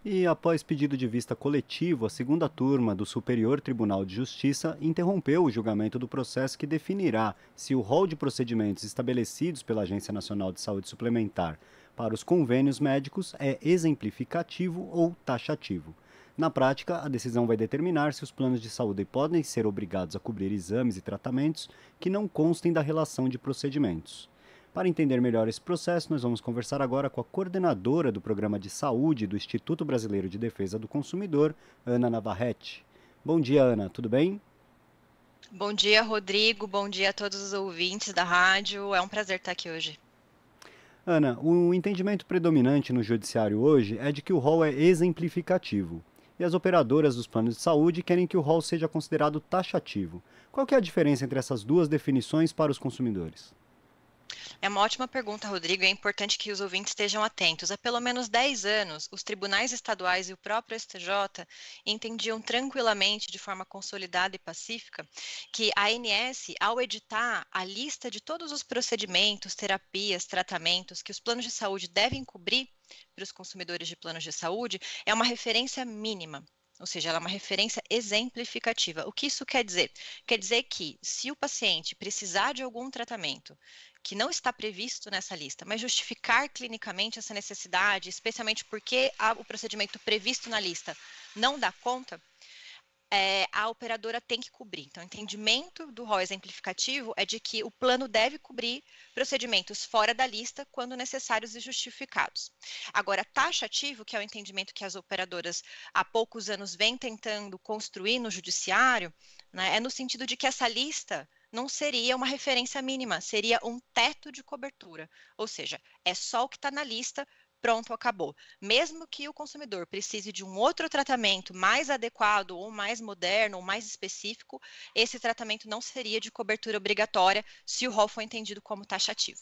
E após pedido de vista coletivo, a segunda turma do Superior Tribunal de Justiça interrompeu o julgamento do processo que definirá se o rol de procedimentos estabelecidos pela Agência Nacional de Saúde Suplementar para os convênios médicos é exemplificativo ou taxativo. Na prática, a decisão vai determinar se os planos de saúde podem ser obrigados a cobrir exames e tratamentos que não constem da relação de procedimentos. Para entender melhor esse processo, nós vamos conversar agora com a coordenadora do Programa de Saúde do Instituto Brasileiro de Defesa do Consumidor, Ana Navarrete. Bom dia, Ana, tudo bem? Bom dia, Rodrigo. Bom dia a todos os ouvintes da rádio. É um prazer estar aqui hoje. Ana, o entendimento predominante no judiciário hoje é de que o rol é exemplificativo. E as operadoras dos planos de saúde querem que o rol seja considerado taxativo. Qual que é a diferença entre essas duas definições para os consumidores? É uma ótima pergunta, Rodrigo. É importante que os ouvintes estejam atentos. Há pelo menos 10 anos, os tribunais estaduais e o próprio STJ entendiam tranquilamente, de forma consolidada e pacífica, que a ANS, ao editar a lista de todos os procedimentos, terapias, tratamentos que os planos de saúde devem cobrir para os consumidores de planos de saúde, é uma referência mínima. Ou seja, ela é uma referência exemplificativa. O que isso quer dizer? Quer dizer que, se o paciente precisar de algum tratamento que não está previsto nessa lista, mas justificar clinicamente essa necessidade, especialmente porque o procedimento previsto na lista não dá conta, a operadora tem que cobrir. Então, o entendimento do rol exemplificativo é de que o plano deve cobrir procedimentos fora da lista quando necessários e justificados. Agora, taxativo, que é o entendimento que as operadoras há poucos anos vêm tentando construir no judiciário, né, é no sentido de que essa lista não seria uma referência mínima, seria um teto de cobertura. Ou seja, é só o que está na lista, pronto, acabou. Mesmo que o consumidor precise de um outro tratamento mais adequado, ou mais moderno, ou mais específico, esse tratamento não seria de cobertura obrigatória se o rol for entendido como taxativo.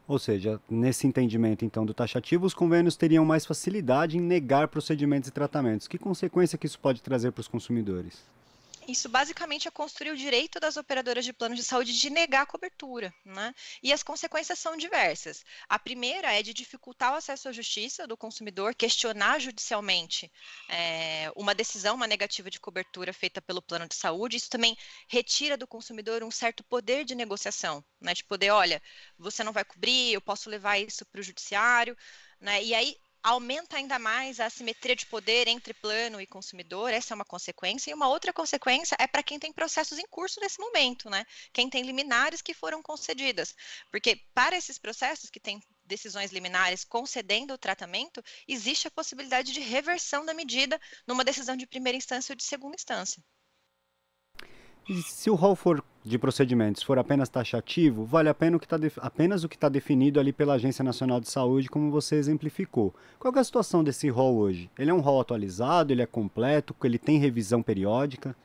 Ou seja, nesse entendimento então do taxativo, os convênios teriam mais facilidade em negar procedimentos e tratamentos. Que consequência que isso pode trazer para os consumidores? Isso basicamente é construir o direito das operadoras de planos de saúde de negar a cobertura, né? E as consequências são diversas. A primeira é de dificultar o acesso à justiça do consumidor, questionar judicialmente uma decisão, uma negativa de cobertura feita pelo plano de saúde. Isso também retira do consumidor um certo poder de negociação, né? De poder, olha, você não vai cobrir, eu posso levar isso para o judiciário, né? E aí aumenta ainda mais a assimetria de poder entre plano e consumidor, essa é uma consequência, e uma outra consequência é para quem tem processos em curso nesse momento, né? Quem tem liminares que foram concedidas, porque para esses processos que têm decisões liminares concedendo o tratamento, existe a possibilidade de reversão da medida numa decisão de primeira instância ou de segunda instância. E se o rol for de procedimentos for apenas taxativo, vale a pena apenas o que está definido ali pela Agência Nacional de Saúde, como você exemplificou. Qual é a situação desse rol hoje? Ele é um rol atualizado, ele é completo, ele tem revisão periódica?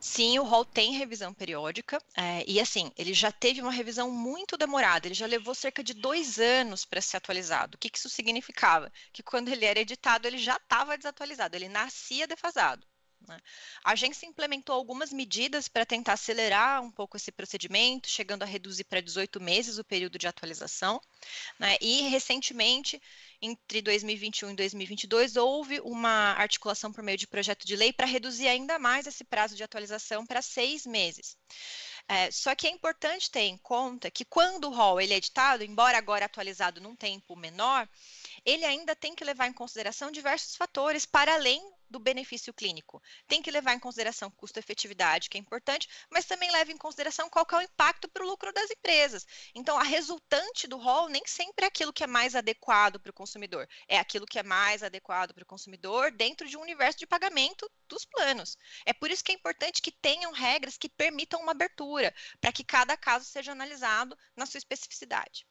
Sim, o rol tem revisão periódica, e assim, ele já teve uma revisão muito demorada, ele já levou cerca de 2 anos para ser atualizado. O que isso significava? Que quando ele era editado, ele já estava desatualizado, ele nascia defasado, né? A agência implementou algumas medidas para tentar acelerar um pouco esse procedimento, chegando a reduzir para 18 meses o período de atualização, né? E recentemente, entre 2021 e 2022, houve uma articulação por meio de projeto de lei para reduzir ainda mais esse prazo de atualização para 6 meses. Só que é importante ter em conta que quando o rol ele é editado, embora agora atualizado num tempo menor, ele ainda tem que levar em consideração diversos fatores para além do benefício clínico. Tem que levar em consideração custo-efetividade, que é importante, mas também leva em consideração qual que é o impacto para o lucro das empresas. Então, a resultante do rol nem sempre é aquilo que é mais adequado para o consumidor, é aquilo que é mais adequado para o consumidor dentro de um universo de pagamento dos planos. É por isso que é importante que tenham regras que permitam uma abertura, para que cada caso seja analisado na sua especificidade.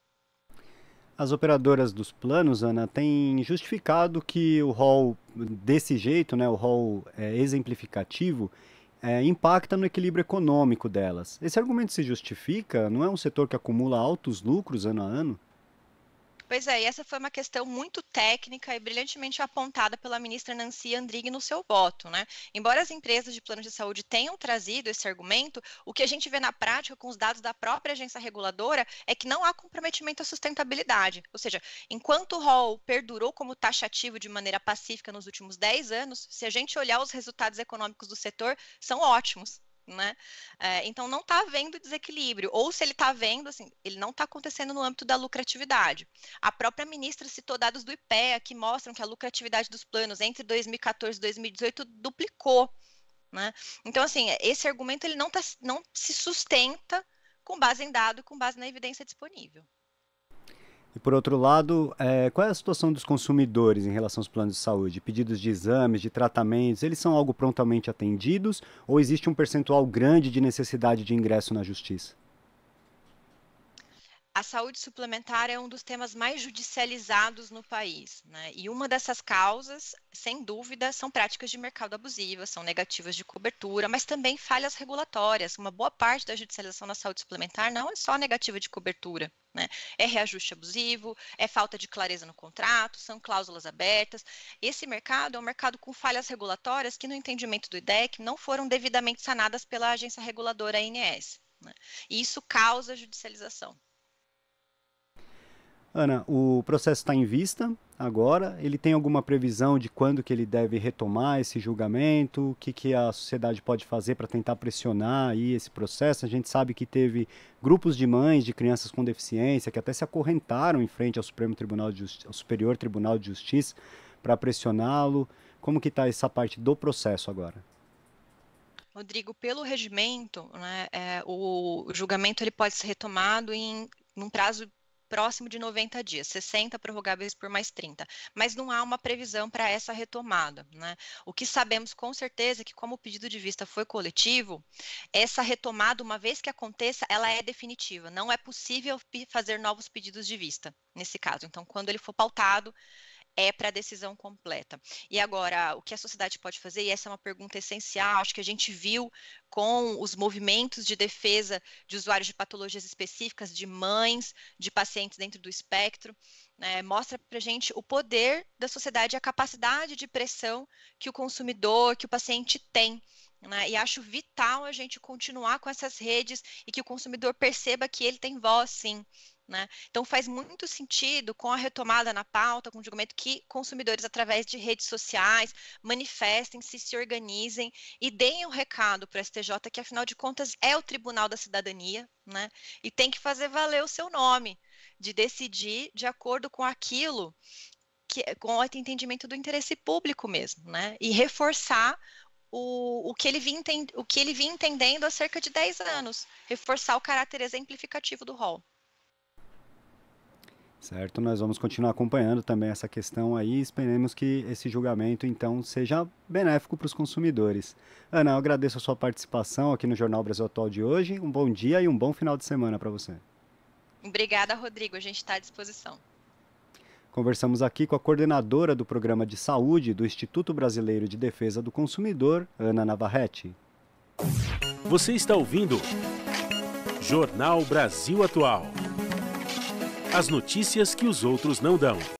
As operadoras dos planos, Ana, têm justificado que o rol desse jeito, né, o rol exemplificativo, impacta no equilíbrio econômico delas. Esse argumento se justifica? Não é um setor que acumula altos lucros ano a ano? Pois é, e essa foi uma questão muito técnica e brilhantemente apontada pela ministra Nancy Andrighi no seu voto, né? Embora as empresas de planos de saúde tenham trazido esse argumento, o que a gente vê na prática com os dados da própria agência reguladora é que não há comprometimento à sustentabilidade. Ou seja, enquanto o rol perdurou como taxativo de maneira pacífica nos últimos 10 anos, se a gente olhar os resultados econômicos do setor, são ótimos. Né? Então não está havendo desequilíbrio, ou se ele está havendo, assim, ele não está acontecendo no âmbito da lucratividade. A própria ministra citou dados do IPEA que mostram que a lucratividade dos planos entre 2014 e 2018 duplicou. Né? Então, assim, esse argumento ele não se sustenta com base em dado e com base na evidência disponível. E por outro lado, qual é a situação dos consumidores em relação aos planos de saúde? Pedidos de exames, de tratamentos, eles são algo prontamente atendidos ou existe um percentual grande de necessidade de ingresso na justiça? A saúde suplementar é um dos temas mais judicializados no país, né? E uma dessas causas, sem dúvida, são práticas de mercado abusivas, são negativas de cobertura, mas também falhas regulatórias. Uma boa parte da judicialização na saúde suplementar não é só negativa de cobertura, né? É reajuste abusivo, é falta de clareza no contrato, são cláusulas abertas. Esse mercado é um mercado com falhas regulatórias que, no entendimento do IDEC, não foram devidamente sanadas pela agência reguladora ANS, né? E isso causa judicialização. Ana, o processo está em vista agora. Ele tem alguma previsão de quando que ele deve retomar esse julgamento? O que a sociedade pode fazer para tentar pressionar aí esse processo? A gente sabe que teve grupos de mães de crianças com deficiência que até se acorrentaram em frente ao Superior Tribunal de Justiça para pressioná-lo. Como que está essa parte do processo agora? Rodrigo, pelo regimento, né, o julgamento ele pode ser retomado num prazo próximo de 90 dias, 60 prorrogáveis por mais 30, mas não há uma previsão para essa retomada, né? O que sabemos com certeza é que, como o pedido de vista foi coletivo, essa retomada, uma vez que aconteça, ela é definitiva, não é possível fazer novos pedidos de vista nesse caso. Então, quando ele for pautado, é para a decisão completa. E agora, o que a sociedade pode fazer, e essa é uma pergunta essencial, acho que a gente viu com os movimentos de defesa de usuários de patologias específicas, de mães, de pacientes dentro do espectro, né, mostra para a gente o poder da sociedade e a capacidade de pressão que o consumidor, que o paciente tem. Né? E acho vital a gente continuar com essas redes e que o consumidor perceba que ele tem voz, sim. Né? Então faz muito sentido, com a retomada na pauta, com o julgamento, que consumidores, através de redes sociais, manifestem-se, se organizem e deem o recado para o STJ, que afinal de contas é o Tribunal da Cidadania, né? E tem que fazer valer o seu nome, de decidir de acordo com aquilo, com o entendimento do interesse público mesmo, né? E reforçar o que ele vinha entendendo há cerca de 10 anos, reforçar o caráter exemplificativo do rol. Certo, nós vamos continuar acompanhando também essa questão aí, esperemos que esse julgamento, então, seja benéfico para os consumidores. Ana, eu agradeço a sua participação aqui no Jornal Brasil Atual de hoje, um bom dia e um bom final de semana para você. Obrigada, Rodrigo, a gente está à disposição. Conversamos aqui com a coordenadora do Programa de Saúde do Instituto Brasileiro de Defesa do Consumidor, Ana Navarrete. Você está ouvindo Jornal Brasil Atual. As notícias que os outros não dão.